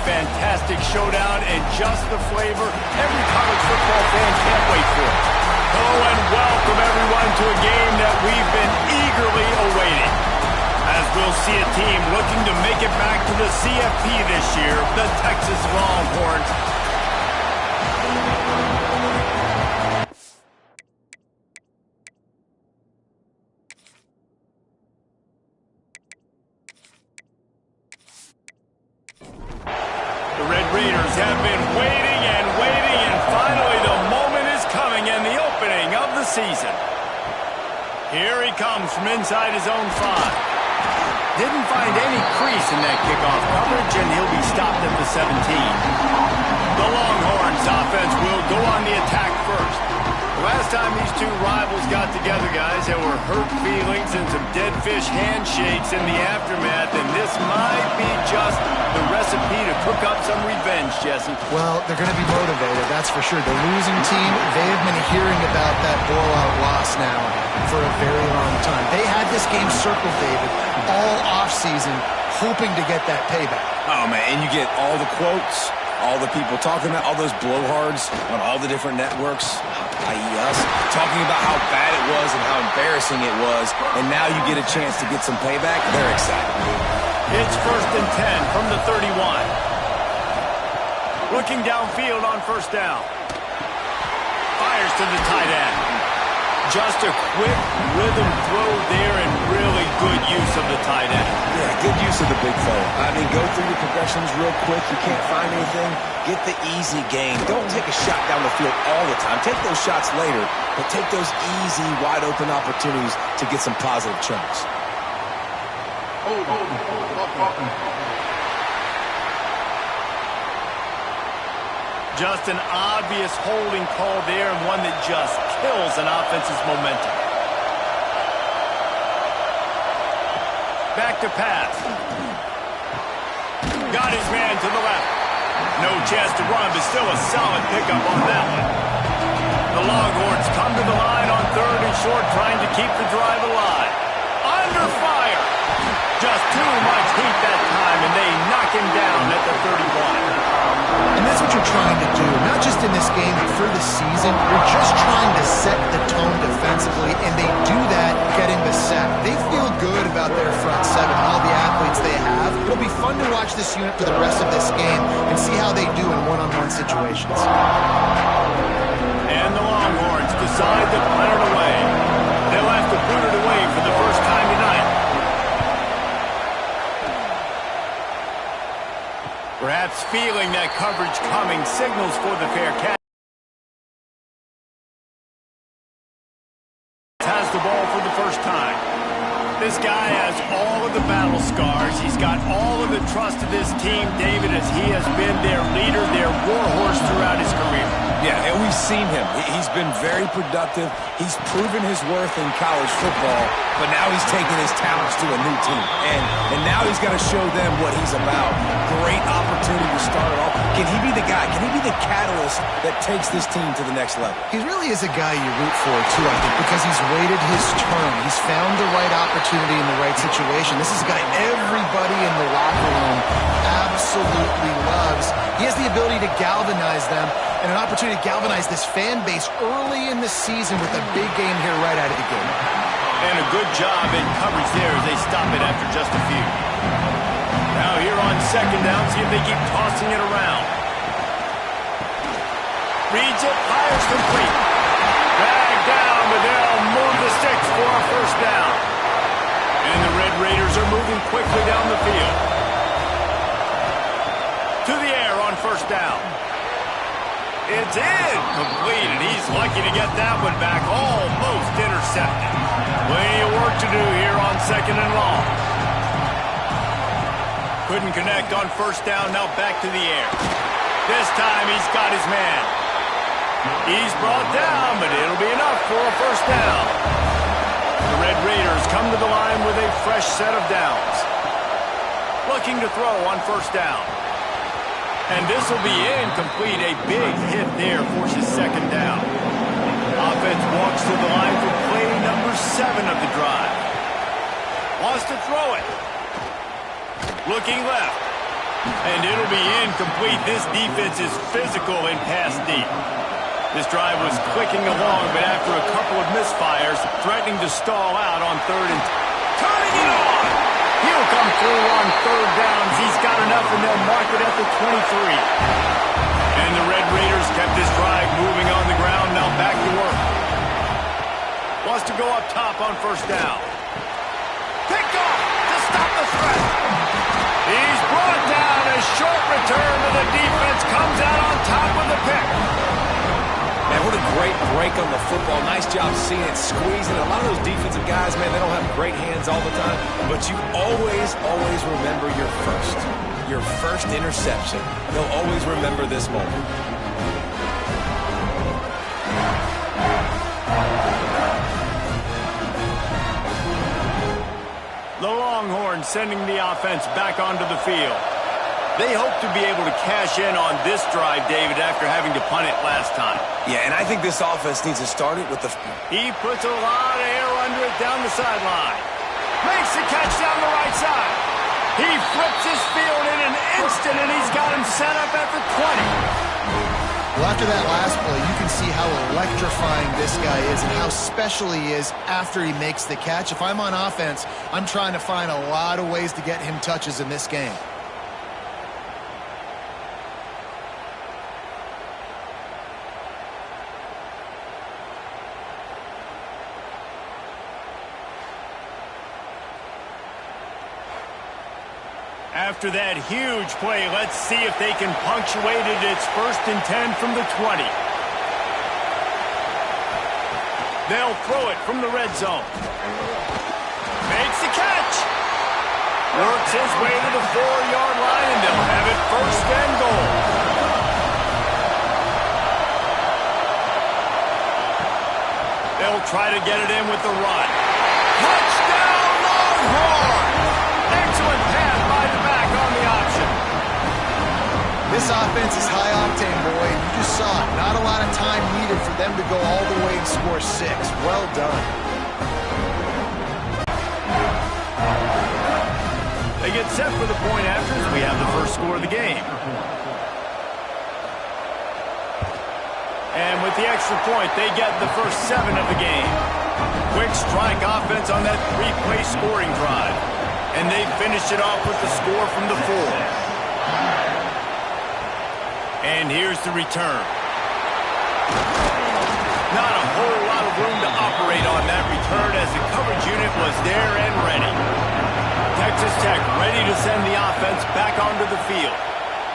fantastic showdown and just the flavor every college football fan can't wait for. Hello and welcome everyone to a game that we've been eagerly awaiting. As we'll see a team looking to make it back to the CFP this year, the Texas Longhorns. The Red Raiders have been waiting, and finally the moment is coming and the opening of the season. Here he comes from inside his own 5. Didn't find any crease in that kickoff coverage, and he'll be stopped at the 17. The Longhorns offense will go on the attack first. The last time these two rivals got together, guys, there were hurt feelings and some dead fish handshakes in the aftermath, and this might be just the recipe to cook up some revenge, Jesse. Well, they're going to be motivated, that's for sure. The losing team, they have been hearing about that blowout loss now for a very long time. They had this game circled, David, all offseason, hoping to get that payback. Oh, man, and you get all the quotes, all the people talking about, all those blowhards on all the different networks, i.e. us, talking about how bad it was and how embarrassing it was, and now you get a chance to get some payback. They're excited. It's 1st and 10 from the 31. Looking downfield on 1st down. Fires to the tight end. Just a quick rhythm throw there and really good use of the tight end. Yeah, good use of the big fella. I mean, go through your progressions real quick. You can't find anything. Get the easy gain. Don't take a shot down the field all the time. Take those shots later, but take those easy, wide-open opportunities to get some positive chunks. Just an obvious holding call there, and one that just kills an offense's momentum. Back to pass. Got his man to the left. No chance to run, but still a solid pickup on that one. The Longhorns come to the line on 3rd and short, trying to keep the drive alive. Under fire. Just too much heat that time, and they knock him down at the 31. And that's what you're trying to do, not just in this game, but for the season. You're just trying to set the tone defensively, and they do that getting the sack. They feel good about their front 7, all the athletes they have. It'll be fun to watch this unit for the rest of this game and see how they do in one-on-one situations. And the Longhorns decide to punt it away. They'll have to boot it away for the first time tonight. Perhaps feeling that coverage coming, signals for the fair catch. Has the ball for the first time. This guy has all of the battle scars. He's got all of the trust of this team, David, as he has been their leader, their warhorse throughout his career. Yeah, and we've seen him. He's been very productive. He's proven his worth in college football, but now he's taking his talents to a new team. And now he's got to show them what he's about. Great opportunity to start it off. Can he be the guy? Can he be the catalyst that takes this team to the next level? He really is a guy you root for, too, I think, because he's waited his turn. He's found the right opportunity in the right situation. This is a guy everybody in the locker room absolutely loves. He has the ability to galvanize them, and an opportunity to galvanize this fan base early in the season with a big game here right out of the gate. And a good job in coverage there as they stop it after just a few. Now here on 2nd down, see if they keep tossing it around. Reads it, fires complete. Dragged down, but they'll move the sticks for a 1st down. And the Red Raiders are moving quickly down the field. To the air on 1st down. It's incomplete, and he's lucky to get that one back. Almost intercepted. Plenty of work to do here on 2nd and long. Couldn't connect on 1st down, now back to the air. This time he's got his man. He's brought down, but it'll be enough for a 1st down. The Red Raiders come to the line with a fresh set of downs. Looking to throw on 1st down. And this will be incomplete. A big hit there forces 2nd down. Offense walks to the line for play number 7 of the drive. Wants to throw it. Looking left. And it'll be incomplete. This defense is physical in pass deep. This drive was clicking along, but after a couple of misfires, threatening to stall out on third and turning it on. He'll come through on third downs. He's got enough, and they'll mark it at the 23. And the Red Raiders kept this drive moving on the ground. Now back to work. Wants to go up top on first down. Pick off to stop the threat. He's brought down. A short return to the defense comes out on top with the pick. Man, what a great break on the football. Nice job seeing it, squeezing. A lot of those defensive guys, man, they don't have great hands all the time, but you always remember your first interception. They'll always remember this moment. The Longhorns sending the offense back onto the field. They hope to be able to cash in on this drive, David, after having to punt it last time. Yeah, and I think this offense needs to start it with the... He puts a lot of air under it down the sideline. Makes the catch down the right side. He flips his field in an instant, and he's got him set up at the 20. Well, after that last play, you can see how electrifying this guy is and how special he is after he makes the catch. If I'm on offense, I'm trying to find a lot of ways to get him touches in this game. After that huge play, let's see if they can punctuate it. It's 1st and 10 from the 20. They'll throw it from the red zone. Makes the catch. Works his way to the 4-yard line, and they'll have it 1st and goal. They'll try to get it in with the run. Touchdown, Longhorns! Excellent pass by the back on the option. This offense is high octane, boy. You just saw it. Not a lot of time needed for them to go all the way and score 6. Well done. They get set for the point after as we have the first score of the game. And with the extra point, they get the first 7 of the game. Quick strike offense on that 3-play scoring drive. And they finish it off with the score from the 4. And here's the return. Not a whole lot of room to operate on that return as the coverage unit was there and ready. Texas Tech ready to send the offense back onto the field.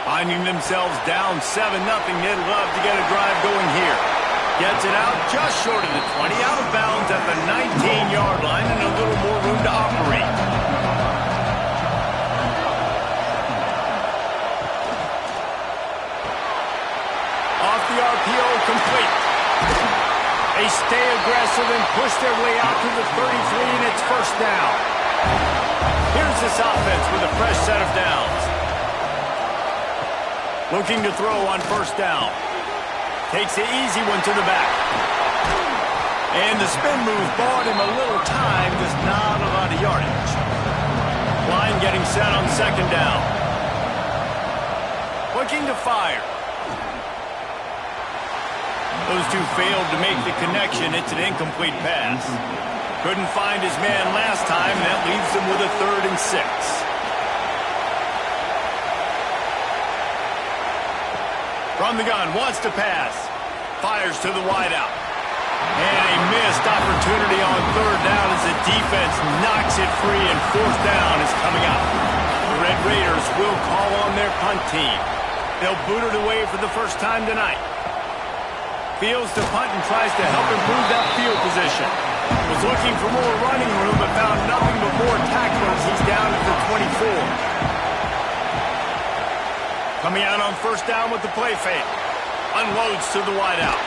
Finding themselves down 7-0, they'd love to get a drive going here. Gets it out just short of the 20, out of bounds at the 19-yard line, and a little more room to operate. Off the RPO, complete. They stay aggressive and push their way out to the 33, and it's 1st down. Here's this offense with a fresh set of downs. Looking to throw on 1st down. Takes the easy one to the back. And the spin move bought him a little time, just not a lot of yardage. Line getting set on 2nd down. Looking to fire. Those two failed to make the connection. It's an incomplete pass. Couldn't find his man last time, and that leaves him with a 3rd and 6. From the gun, wants to pass. Fires to the wideout. And a missed opportunity on 3rd down as the defense knocks it free, and 4th down is coming up. The Red Raiders will call on their punt team. They'll boot it away for the first time tonight. Fields to punt and tries to help improve that field position. Was looking for more running room, but found nothing but more tacklers. He's down at the 24. Coming out on 1st down with the play fake. Unloads to the wideout.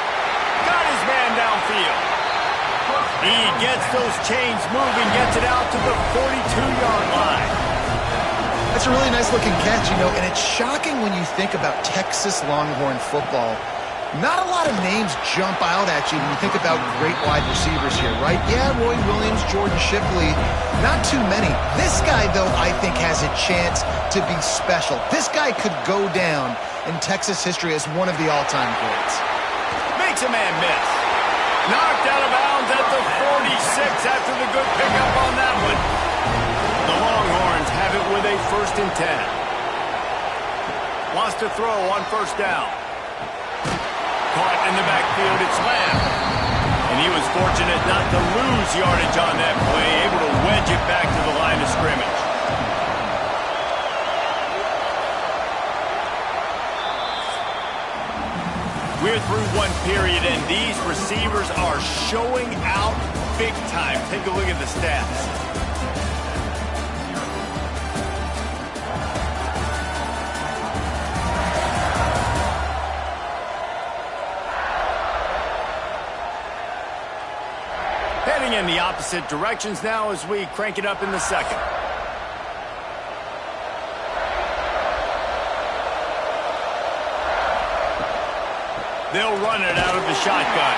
Got his man downfield. He gets those chains moving, gets it out to the 42-yard line. That's a really nice-looking catch, you know, and it's shocking when you think about Texas Longhorn football. Not a lot of names jump out at you when you think about great wide receivers here, right? Yeah, Roy Williams, Jordan Shipley, not too many. This guy, though, I think has a chance to be special. This guy could go down in Texas history as one of the all-time greats. Makes a man miss. Knocked out of bounds at the 46 after the good pickup on that one. The Longhorns have it with a 1st and 10. Wants to throw on 1st down. Caught in the backfield, it's Lamb. And he was fortunate not to lose yardage on that play, able to wedge it back to the line of scrimmage. We're through one period, and these receivers are showing out big time. Take a look at the stats. Heading in the opposite directions now as we crank it up in the second. They'll run it out of the shotgun.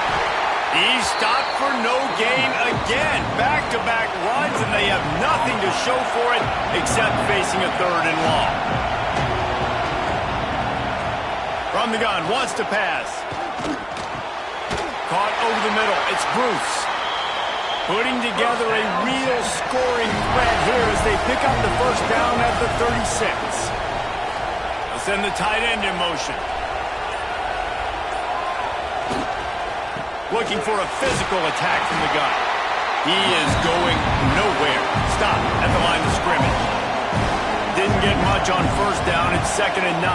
He's stopped for no gain again. Back-to-back runs, and they have nothing to show for it except facing a 3rd and long. From the gun, wants to pass. Caught over the middle. It's Bruce. Putting together a real scoring threat here as they pick up the 1st down at the 36. They'll send the tight end in motion. Looking for a physical attack from the gun. He is going nowhere. Stop at the line of scrimmage. Didn't get much on 1st down. It's 2nd and 9.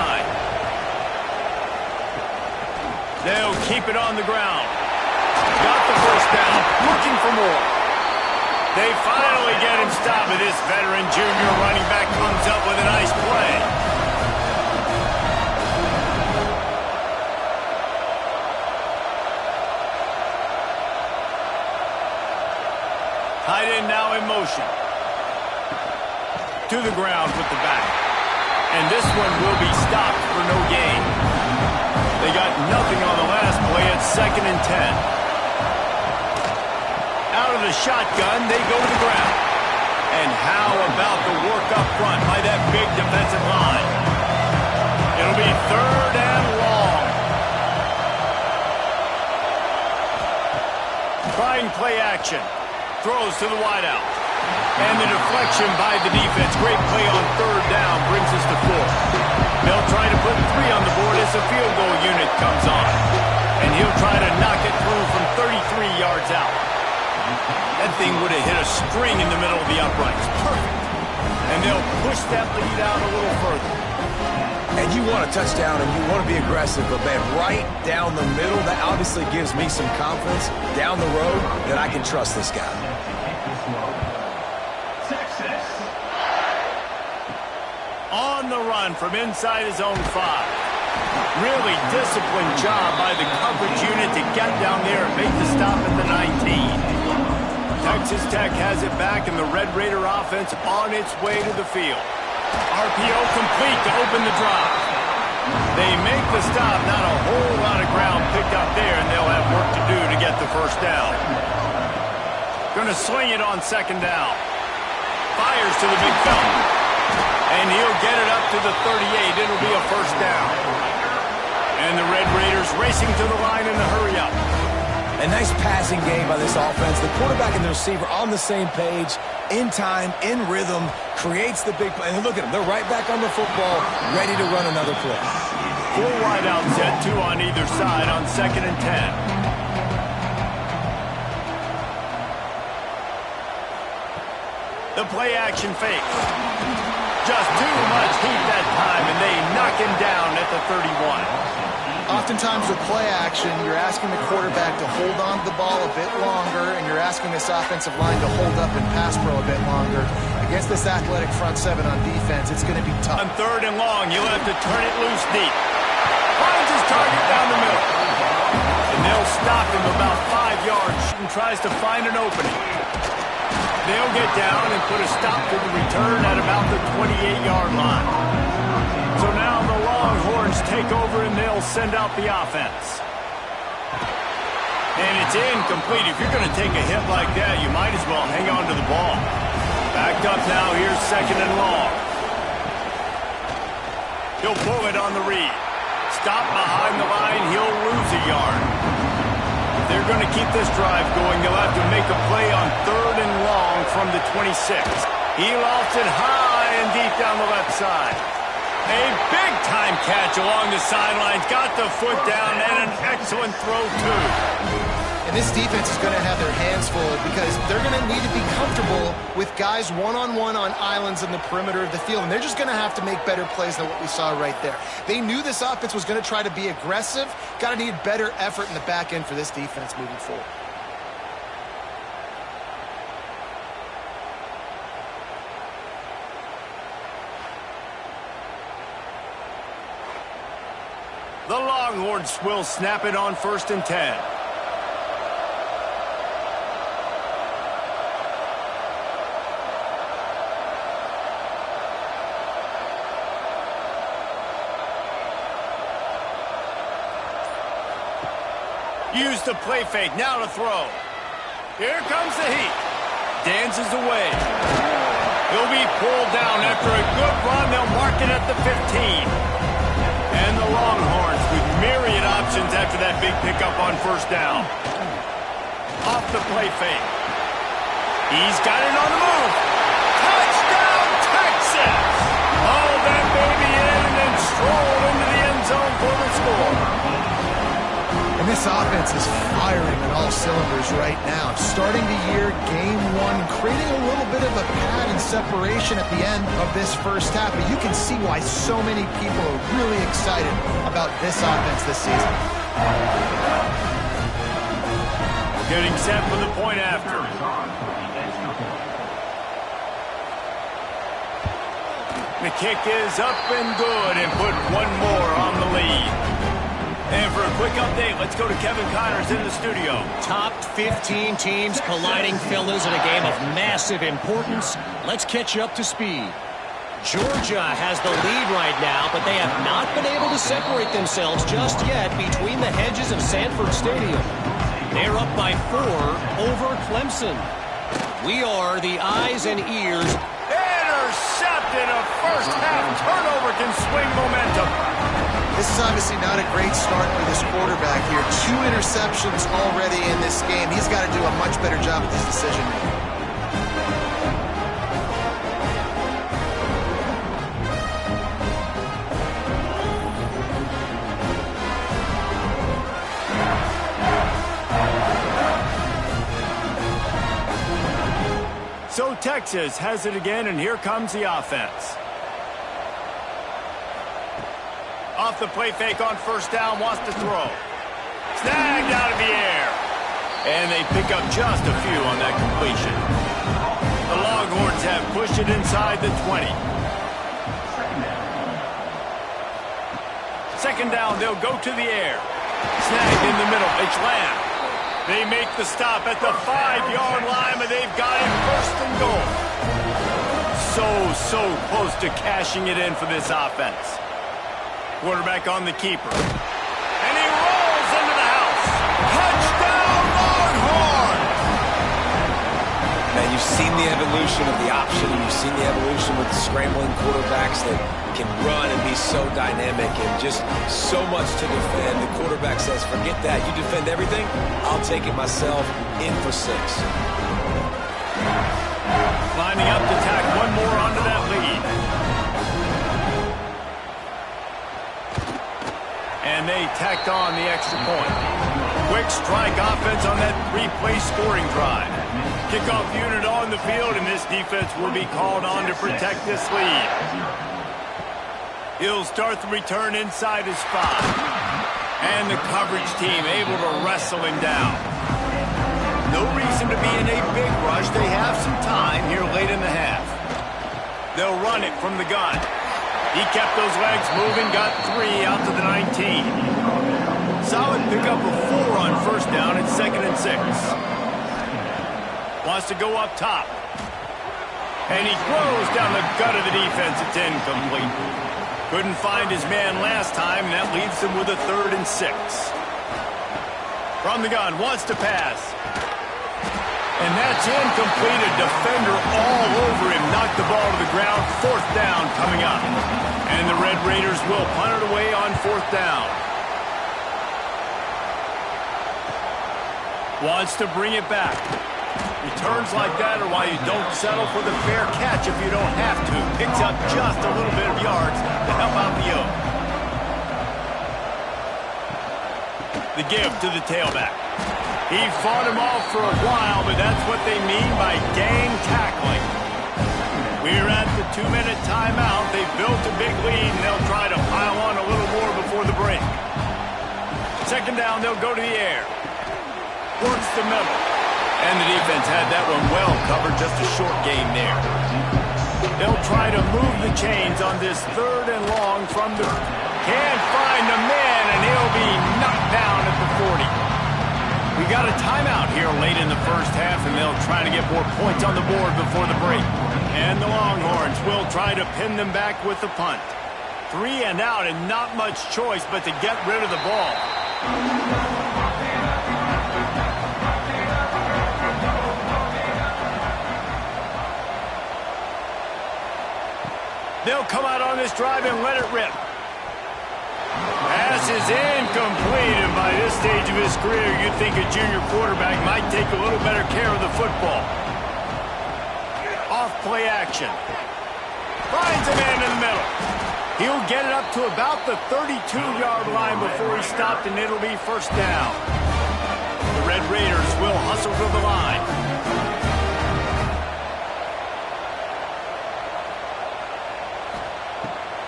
They'll keep it on the ground. Got the 1st down. Looking for more. They finally get him stopped, but this veteran junior running back comes up with a nice play. Tight end now in motion. To the ground with the back. And this one will be stopped for no gain. They got nothing on the last play at 2nd and 10. Out of the shotgun, they go to the ground. And how about the work up front by that big defensive line? It'll be 3rd and long. Trying play action. Throws to the wideout. And the deflection by the defense. Great play on 3rd down brings us to 4th. They'll try to put 3 on the board as the field goal unit comes on. And he'll try to knock it through from 33 yards out. That thing would have hit a string in the middle of the uprights. Perfect. And they'll push that lead out a little further. And you want a touchdown and you want to be aggressive, but man, right down the middle, that obviously gives me some confidence down the road that I can trust this guy. On the run from inside his own 5. Really disciplined job by the coverage unit to get down there and make the stop at the 19. Texas Tech has it back, and the Red Raider offense on its way to the field. RPO complete to open the drive. They make the stop, not a whole lot of ground picked up there, and they'll have work to do to get the 1st down. Going to swing it on 2nd down. Fires to the big fella. And he'll get it up to the 38. It'll be a 1st down. And the Red Raiders racing to the line in a hurry-up. A nice passing game by this offense. The quarterback and the receiver on the same page, in time, in rhythm, creates the big play. And look at them. They're right back on the football, ready to run another play. 4 wide-out set, 2 on either side on 2nd and 10. The play action fake. Just too much heat that time, and they knock him down at the 31. Oftentimes with play action, you're asking the quarterback to hold on to the ball a bit longer, and you're asking this offensive line to hold up and pass pro a bit longer. Against this athletic front 7 on defense, it's going to be tough. On 3rd and long, you'll have to turn it loose deep. Finds his target down the middle. And they'll stop him about 5 yards and tries to find an opening. They'll get down and put a stop to the return at about the 28-yard line. So now the Longhorns take over, and they'll send out the offense. And it's incomplete. If you're going to take a hit like that, you might as well hang on to the ball. Backed up now. Here's 2nd and long. He'll pull it on the read. Stop behind the line. He'll lose a yard. If they're going to keep this drive going, they'll have to make a play on 3rd and long from the 26. He lofts it high and deep down the left side. A big-time catch along the sidelines. Got the foot down and an excellent throw, too. And this defense is going to have their hands full because they're going to need to be comfortable with guys one-on-one on islands in the perimeter of the field. And they're just going to have to make better plays than what we saw right there. They knew this offense was going to try to be aggressive. Got to need better effort in the back end for this defense moving forward. The Longhorns will snap it on 1st and 10. Use the play fake, now to throw. Here comes the heat. Dances away. He'll be pulled down after a good run. They'll mark it at the 15. And the Longhorns with myriad options after that big pickup on 1st down. Off the play fake. He's got it on the move. Touchdown, Texas! Oh, that baby in and then strolled into the end zone for the score. And this offense is firing on all cylinders right now. Starting the year, game 1, creating a little bit of a pad and separation at the end of this first half. But you can see why so many people are really excited about this offense this season. Getting set for the point after. The kick is up and good and put one more on the lead. And for a quick update, let's go to Kevin Connors in the studio. Top 15 teams colliding, fellas, in a game of massive importance. Let's catch you up to speed. Georgia has the lead right now, but they have not been able to separate themselves just yet between the hedges of Sanford Stadium. They're up by 4 over Clemson. We are the eyes and ears. Intercepted. A first-half turnover can swing momentum. This is obviously not a great start for this quarterback here. 2 interceptions already in this game. He's got to do a much better job with his decision-making. So Texas has it again, and here comes the offense. Off the play fake on 1st down, wants to throw. Snagged out of the air. And they pick up just a few on that completion. The Longhorns have pushed it inside the 20. 2nd down, they'll go to the air. Snagged in the middle, it's Lamb. They make the stop at the 5-yard line, but they've got it 1st and goal. So close to cashing it in for this offense. Quarterback on the keeper. And he rolls into the house. Touchdown, Longhorns! Man, you've seen the evolution of the option. You've seen the evolution with the scrambling quarterbacks that can run and be so dynamic and just so much to defend. The quarterback says, forget that. You defend everything, I'll take it myself. In for 6. Lining up to tack one more onto that lead. And they tacked on the extra point. Quick strike offense on that 3-play scoring drive. Kickoff unit on the field, and this defense will be called on to protect this lead. He'll start the return inside his 5. And the coverage team able to wrestle him down. No reason to be in a big rush. They have some time here late in the half. They'll run it from the gun. He kept those legs moving, got 3 out to the 19. Solid pickup of 4 on 1st down. It's 2nd and 6. Wants to go up top. And he throws down the gut of the defense. It's incomplete. Couldn't find his man last time, and that leaves him with a 3rd and 6. From the gun, wants to pass. And that's incomplete. A defender all over him. Knocked the ball to the ground. 4th down coming up. And the Red Raiders will punt it away on 4th down. Wants to bring it back. Returns like that are why you don't settle for the fair catch if you don't have to. Picks up just a little bit of yards to help out the Oak. The give to the tailback. He fought him off for a while, but that's what they mean by gang tackling. We're at the 2-minute timeout. They've built a big lead, and they'll try to pile on a little more before the break. 2nd down, they'll go to the air. Works the middle. And the defense had that one well covered, just a short gain there. They'll try to move the chains on this 3rd and long from the... Can't find a man, and he'll be knocked down at the 40. We got a timeout here late in the first half, and they'll try to get more points on the board before the break. And the Longhorns will try to pin them back with the punt. 3 and out, and not much choice but to get rid of the ball. They'll come out on this drive and let it rip. Pass is incomplete, and by this stage of his career, you'd think a junior quarterback might take a little better care of the football. Off-play action. Finds a man in the middle. He'll get it up to about the 32-yard line before he's stopped, and it'll be 1st down. The Red Raiders will hustle to the line.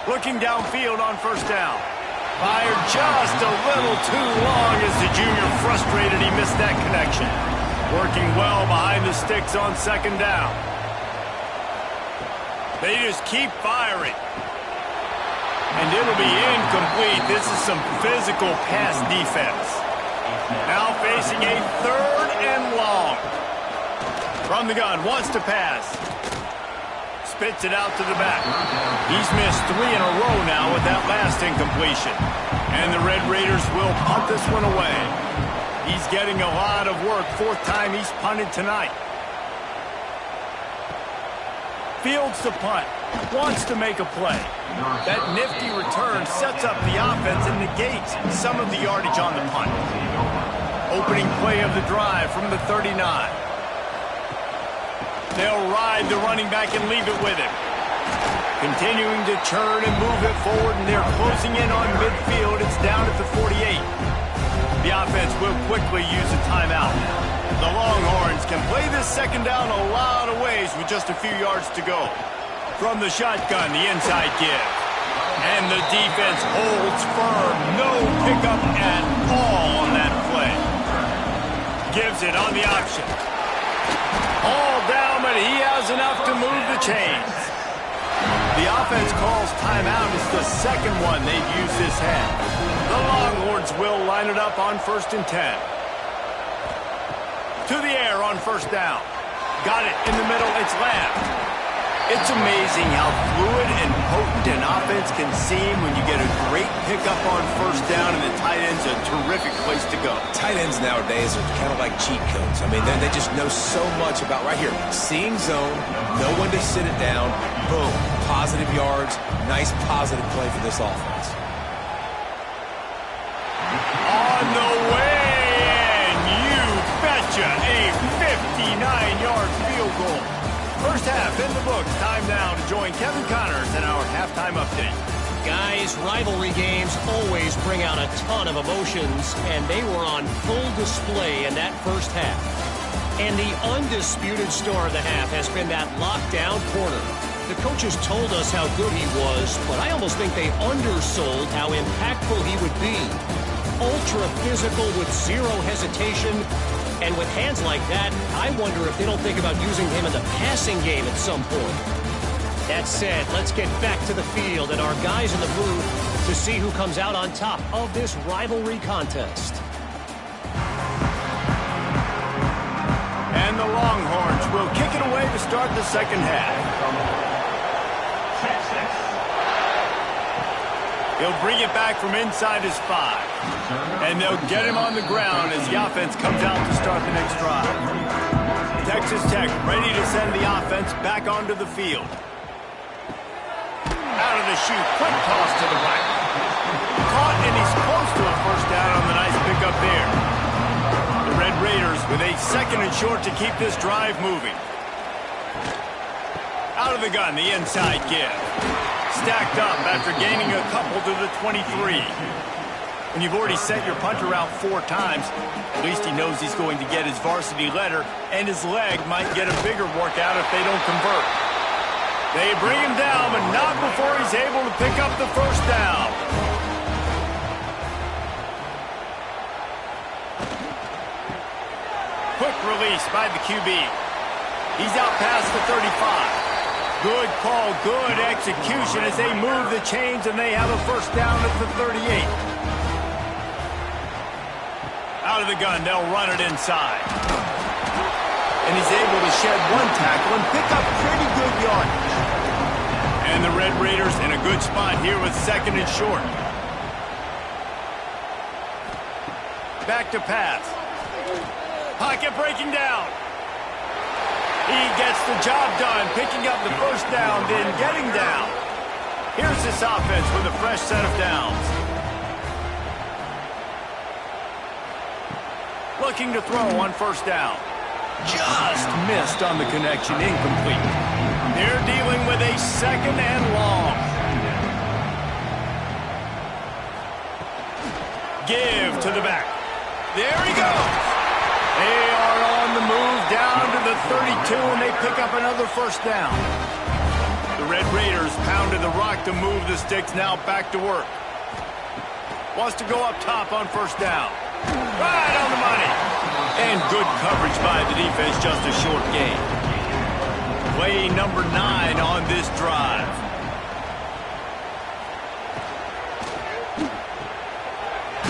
Looking downfield on 1st down. Fired just a little too long as the junior frustrated. He missed that connection. Working well behind the sticks on 2nd down. They just keep firing. And it'll be incomplete. This is some physical pass defense. Now facing a 3rd and long. From the gun, wants to pass. Spits it out to the back. He's missed 3 in a row now with that last incompletion. And the Red Raiders will punt this one away. He's getting a lot of work. 4th time he's punted tonight. Fields the punt. Wants to make a play. That nifty return sets up the offense and negates some of the yardage on the punt. Opening play of the drive from the 39. They'll ride the running back and leave it with him. Continuing to churn and move it forward, and they're closing in on midfield. It's down at the 48. The offense will quickly use a timeout. The Longhorns can play this 2nd down a lot of ways with just a few yards to go. From the shotgun, the inside give. And the defense holds firm. No pickup at all on that play. Gives it on the option. All down, but he has enough to move the chains. The offense calls timeout. It's the 2nd one they've used this half. The Longhorns will line it up on 1st and 10. To the air on 1st down. Got it in the middle. It's Lamb. It's amazing how fluid and potent an offense can seem when you get a great pickup on 1st down, and the tight end's a terrific place to go. Tight ends nowadays are kind of like cheat codes. I mean, they just know so much about right here. Seeing zone, know when to sit it down, boom, positive yards, nice positive play for this offense. On the way, and you betcha, a 59-yard field goal. First half in the books. Time now to join Kevin Connors in our halftime update. Guys, rivalry games always bring out a ton of emotions, and they were on full display in that first half. And the undisputed star of the half has been that lockdown corner. The coaches told us how good he was, but I almost think they undersold how impactful he would be. Ultra physical with zero hesitation. And with hands like that, I wonder if they don't think about using him in the passing game at some point. That said, let's get back to the field and our guys in the booth to see who comes out on top of this rivalry contest. And the Longhorns will kick it away to start the 2nd half. He'll bring it back from inside his 5. And they'll get him on the ground as the offense comes out to start the next drive. Texas Tech ready to send the offense back onto the field. Out of the chute, quick toss to the right. Caught, and he's close to a first down on the nice pickup there. The Red Raiders with a 2nd and short to keep this drive moving. Out of the gun, the inside give. Stacked up after gaining a couple to the 23. When you've already sent your punter out 4 times, at least he knows he's going to get his varsity letter, and his leg might get a bigger workout if they don't convert. They bring him down, but not before he's able to pick up the first down. Quick release by the QB. He's out past the 35. Good call, good execution as they move the chains, and they have a first down at the 38. Out of the gun, they'll run it inside. And he's able to shed 1 tackle and pick up pretty good yardage. And the Red Raiders in a good spot here with 2nd and short. Back to pass. Pocket breaking down. He gets the job done, picking up the first down, then getting down. Here's this offense with a fresh set of downs. Looking to throw on first down. Just missed on the connection, incomplete. They're dealing with a 2nd and long. Give to the back. There he goes. They are on the move down to the 32, and they pick up another first down. The Red Raiders pounded the rock to move the sticks, now back to work. Wants to go up top on first down. Right on the money. And good coverage by the defense, just a short gain. Play number 9 on this drive.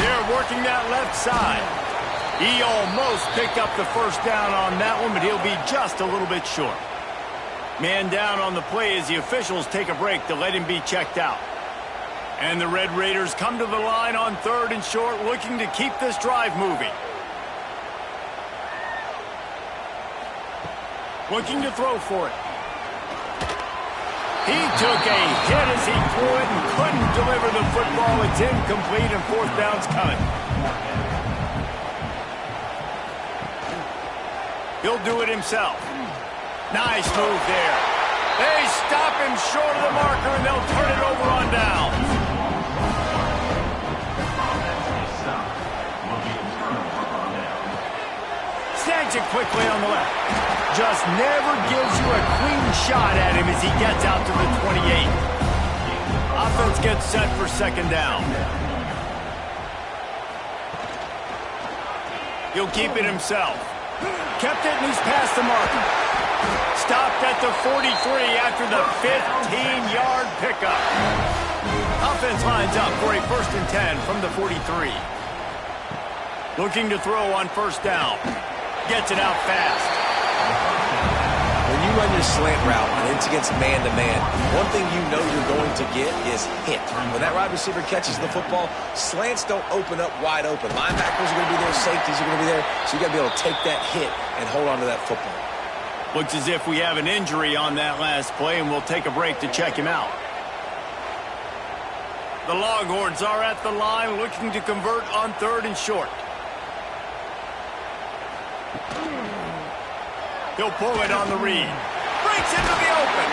They're working that left side. He almost picked up the first down on that one, but he'll be just a little bit short. Man down on the play as the officials take a break to let him be checked out. And the Red Raiders come to the line on 3rd and short, looking to keep this drive moving. Looking to throw for it. He took a hit as he threw it and couldn't deliver the football. It's incomplete, and 4th down's coming. He'll do it himself. Nice move there. They stop him short of the marker, and they'll turn it over on downs. Snags it quickly on the left. Just never gives you a clean shot at him as he gets out to the 28. Offense gets set for 2nd down. He'll keep it himself. Kept it, and he's past the marker. Stopped at the 43 after the 15-yard pickup. Offense lines up for a 1st and 10 from the 43. Looking to throw on first down. Gets it out fast. When you run your slant route and it's against man-to-man, one thing you know you're going to get is hit. When that wide receiver catches the football, slants don't open up wide open. Linebackers are going to be there, safeties are going to be there, so you got to be able to take that hit and hold on to that football. Looks as if we have an injury on that last play, and we'll take a break to check him out. The Longhorns are at the line looking to convert on 3rd and short. He'll pull it on the read. Breaks into the open.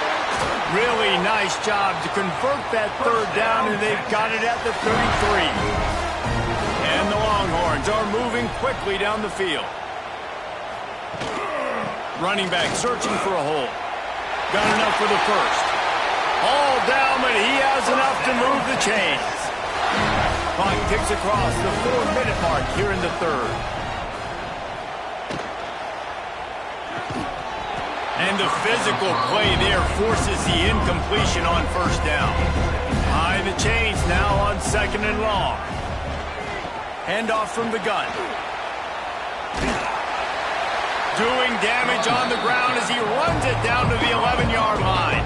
Really nice job to convert that 3rd down, and they've got it at the 33. And the Longhorns are moving quickly down the field. Running back searching for a hole. Got enough for the first. All down, but he has enough to move the chains. Clock ticks across the 4-minute mark here in the 3rd. And the physical play there forces the incompletion on first down. High the chains now on 2nd and long. Handoff from the gun. Doing damage on the ground as he runs it down to the 11-yard line.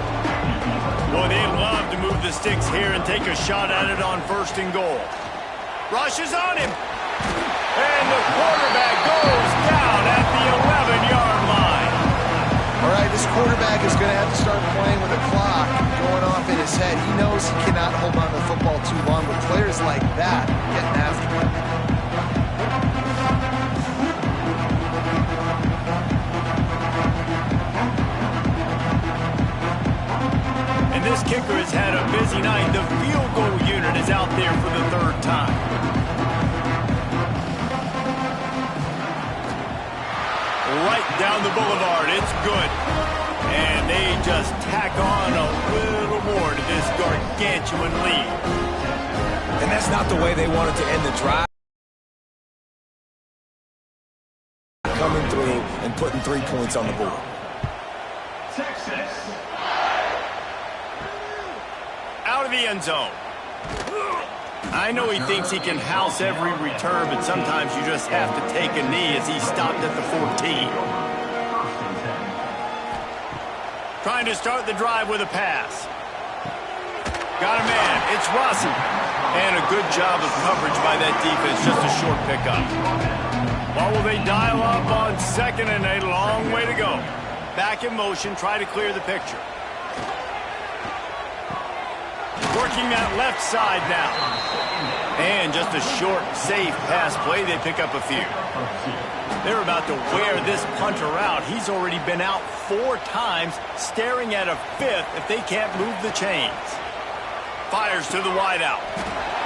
Boy, they love to move the sticks here and take a shot at it on 1st and goal. Rushes on him. And the quarterback goes down at the 11-yard line. All right, this quarterback is going to have to start playing with a clock going off in his head. He knows he cannot hold on to the football too long, but players like that getting after him. And this kicker has had a busy night. The field goal unit is out there for the 3rd time. Right down the boulevard. It's good. And they just tack on a little more to this gargantuan lead. And that's not the way they wanted to end the drive. Coming through and putting 3 points on the board. Texas. Out of the end zone. I know he thinks he can house every return, but sometimes you just have to take a knee as he stopped at the 14. Trying to start the drive with a pass. Got a man. It's Rossi. And a good job of coverage by that defense. Just a short pickup. Well, will they dial up on 2nd and a long way to go? Back in motion. Try to clear the picture. Working that left side now. And just a short, safe pass play. They pick up a few. They're about to wear this punter out. He's already been out 4 times, staring at a 5th if they can't move the chains. Fires to the wideout.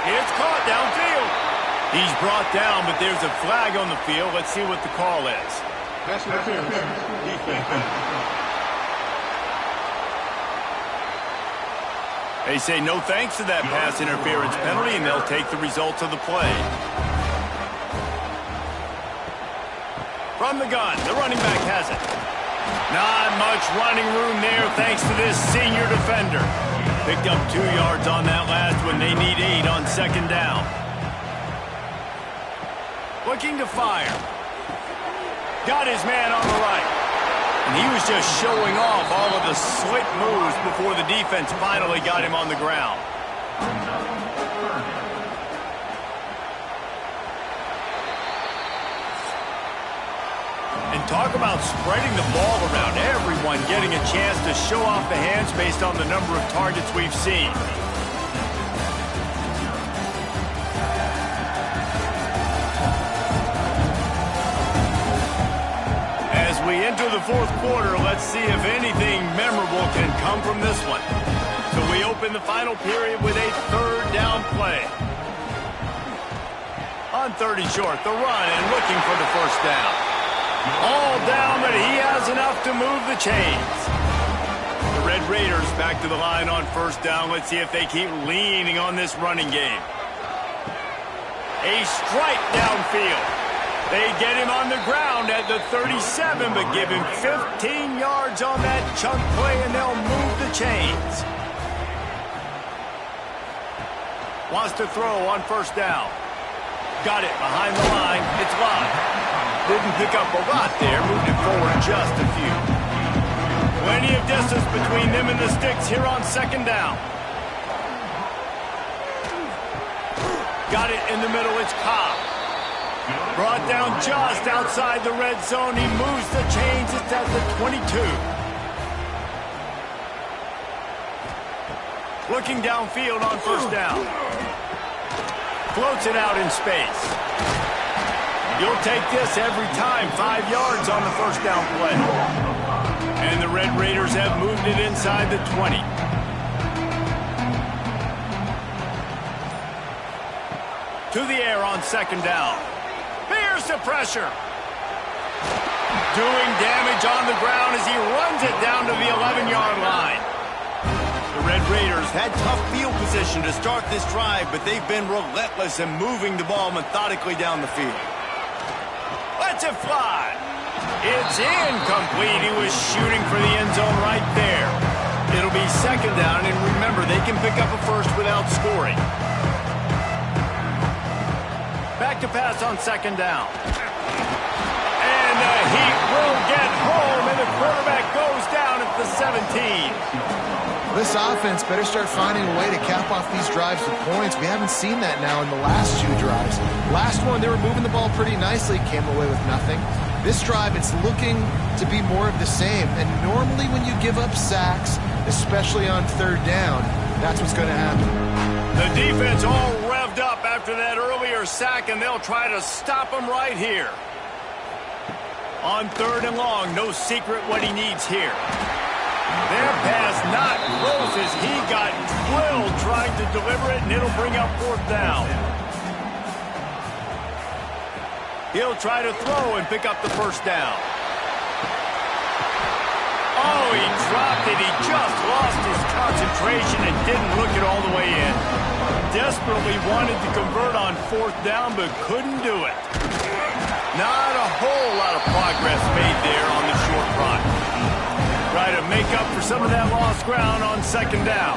It's caught downfield. He's brought down, but there's a flag on the field. Let's see what the call is. Pass interference. Defense. They say no thanks to that pass interference penalty, and they'll take the results of the play. From the gun, the running back has it. Not much running room there thanks to this senior defender. Picked up 2 yards on that last one. They need 8 on 2nd down. Looking to fire. Got his man on the right. And he was just showing off all of the slick moves before the defense finally got him on the ground. And talk about spreading the ball around. Everyone getting a chance to show off the hands based on the number of targets we've seen. As we enter the 4th quarter, let's see if anything memorable can come from this one. So we open the final period with a 3rd down play. On 30 short, the run and looking for the 1st down. All down, but he has enough to move the chains. The Red Raiders back to the line on 1st down. Let's see if they keep leaning on this running game. A strike downfield. They get him on the ground at the 37, but give him 15 yards on that chunk play, and they'll move the chains. Wants to throw on 1st down. Got it behind the line. It's live. Didn't pick up a lot there. Moved it forward just a few. Plenty of distance between them and the sticks here on 2nd down. Got it in the middle. It's Cobb. Brought down just outside the red zone. He moves the chains. It's at the 22. Looking downfield on 1st down. Floats it out in space. You'll take this every time. 5 yards on the 1st down play. And the Red Raiders have moved it inside the 20. To the air on 2nd down. Here's the pressure. Doing damage on the ground as he runs it down to the 11-yard line. The Red Raiders had tough field position to start this drive, but they've been relentless in moving the ball methodically down the field. Lets it fly. It's incomplete. He was shooting for the end zone right there. It'll be 2nd down, and remember, they can pick up a 1st without scoring. Back to pass on 2nd down. And the Heat will get home, and the quarterback goes down at the 17. This offense better start finding a way to cap off these drives with points. We haven't seen that now in the last 2 drives. Last one, they were moving the ball pretty nicely, came away with nothing. This drive, it's looking to be more of the same. And normally when you give up sacks, especially on 3rd down, that's what's going to happen. The defense all revved up after that earlier sack, and they'll try to stop him right here. On 3rd and long, no secret what he needs here. Their pass not close as he got drilled trying to deliver it, and it'll bring up 4th down. He'll try to throw and pick up the 1st down. Oh, he dropped it. He just lost his concentration and didn't look it all the way in. Desperately wanted to convert on 4th down, but couldn't do it. Not a whole lot of progress made there on the short run. Try to make up for some of that lost ground on 2nd down.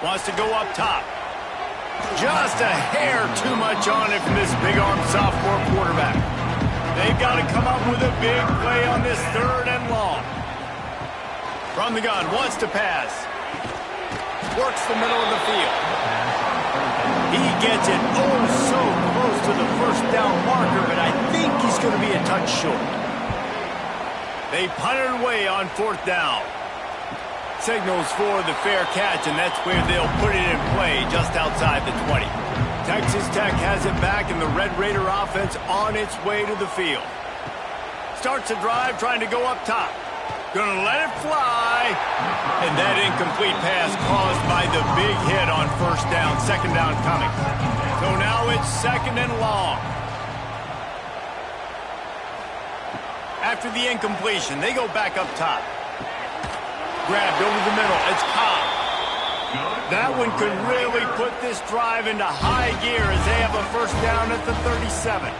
Wants to go up top. Just a hair too much on it from this big-armed sophomore quarterback. They've got to come up with a big play on this 3rd and long. From the gun, wants to pass. Works the middle of the field. He gets it oh so close to the 1st down marker, but I think he's going to be a touch short. They punt it away on 4th down. Signals for the fair catch, and that's where they'll put it in play just outside the 20. Texas Tech has it back, and the Red Raider offense on its way to the field. Starts a drive trying to go up top. Gonna let it fly. And that incomplete pass caused by the big hit on 1st down, 2nd down coming. So now it's 2nd and long. After the incompletion, they go back up top. Grabbed over the middle. It's Cobb. That one could really put this drive into high gear as they have a 1st down at the 37.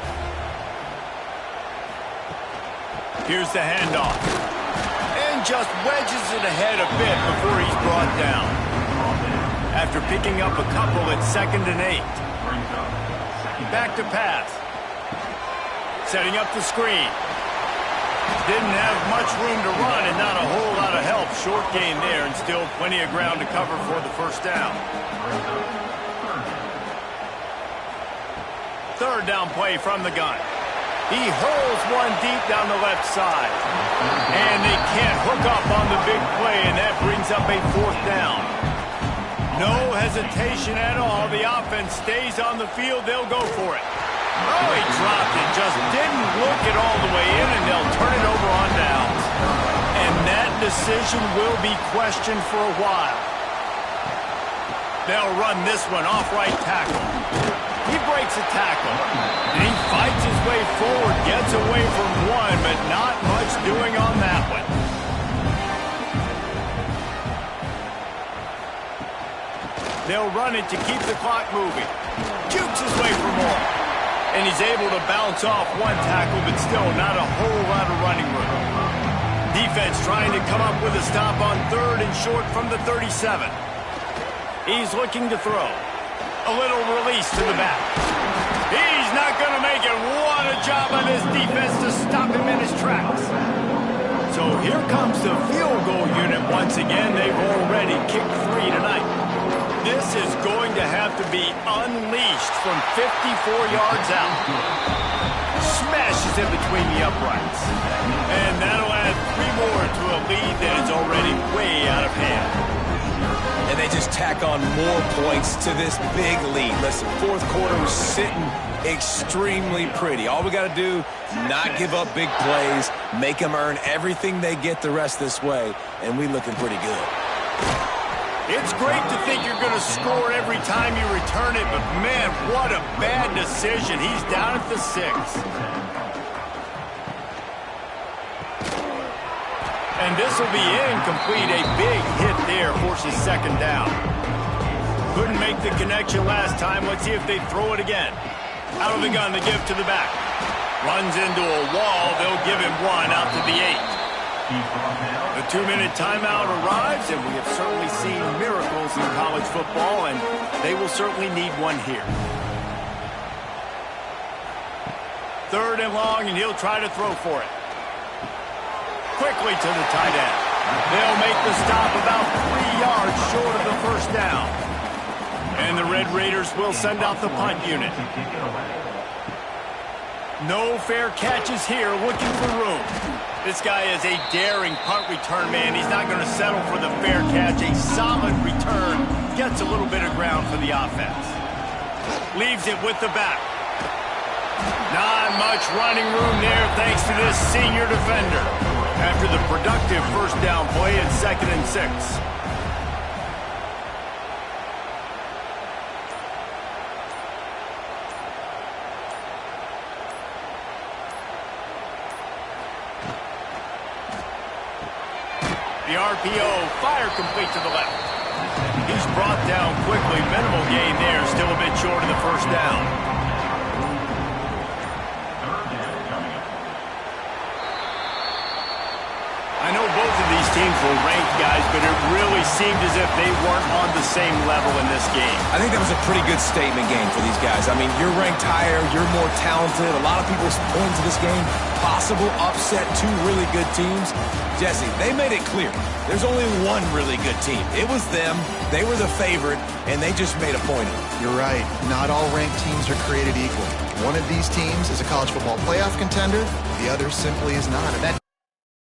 Here's the handoff. And just wedges it ahead a bit before he's brought down. After picking up a couple at 2nd and 8. Back to pass. Setting up the screen. Didn't have much room to run and not a whole lot of help. Short gain there and still plenty of ground to cover for the 1st down. 3rd down play from the gun. He hurls one deep down the left side. And they can't hook up on the big play, and that brings up a 4th down. No hesitation at all. The offense stays on the field. They'll go for it. Oh, he dropped it. Just didn't look it all the way in, and they'll turn it over on downs. And that decision will be questioned for a while. They'll run this one off right tackle. He breaks a tackle. And he fights his way forward, gets away from one, but not much doing on that one. They'll run it to keep the clock moving. Jukes his way for more. And he's able to bounce off one tackle, but still not a whole lot of running room. Defense trying to come up with a stop on 3rd and short from the 37. He's looking to throw. A little release to the back. He's not going to make it. What a job by this defense to stop him in his tracks. So here comes the field goal unit once again. They've already kicked 3 tonight. This is going to have to be unleashed from 54 yards out. Smashes in between the uprights. And that'll add 3 more to a lead that is already way out of hand. And they just tack on more points to this big lead. Listen, 4th quarter was sitting extremely pretty. All we got to do, not give up big plays, make them earn everything they get the rest this way, and we looking pretty good. It's great to think you're going to score every time you return it, but man, what a bad decision. He's down at the 6. And this will be incomplete. A big hit there forces 2nd down. Couldn't make the connection last time. Let's see if they throw it again. Out of the gun, the give to the back. Runs into a wall. They'll give him one out to the 8. The 2-minute timeout arrives, and we have certainly seen miracles in college football, and they will certainly need one here. 3rd and long, and he'll try to throw for it. quickly to the tight end. They'll make the stop about 3 yards short of the first down. And the Red Raiders will send out the punt unit. No fair catches here, looking for room. This guy is a daring punt return man. He's not going to settle for the fair catch. A solid return gets a little bit of ground for the offense. Leaves it with the back. Not much running room there thanks to this senior defender. After the productive first down play at 2nd and 6. The RPO, fire complete to the left. He's brought down quickly. Minimal gain there, still a bit short of the first down. I know both of these teams were ranked, guys, but it really seemed as if they weren't on the same level in this game. I think that was a pretty good statement game for these guys. I mean, you're ranked higher, you're more talented. A lot of people point to this game, possible upset, 2 really good teams. Jesse, they made it clear. There's only one really good team. It was them. They were the favorite, and they just made a point of it. You're right. Not all ranked teams are created equal. One of these teams is a college football playoff contender. The other simply is not. And that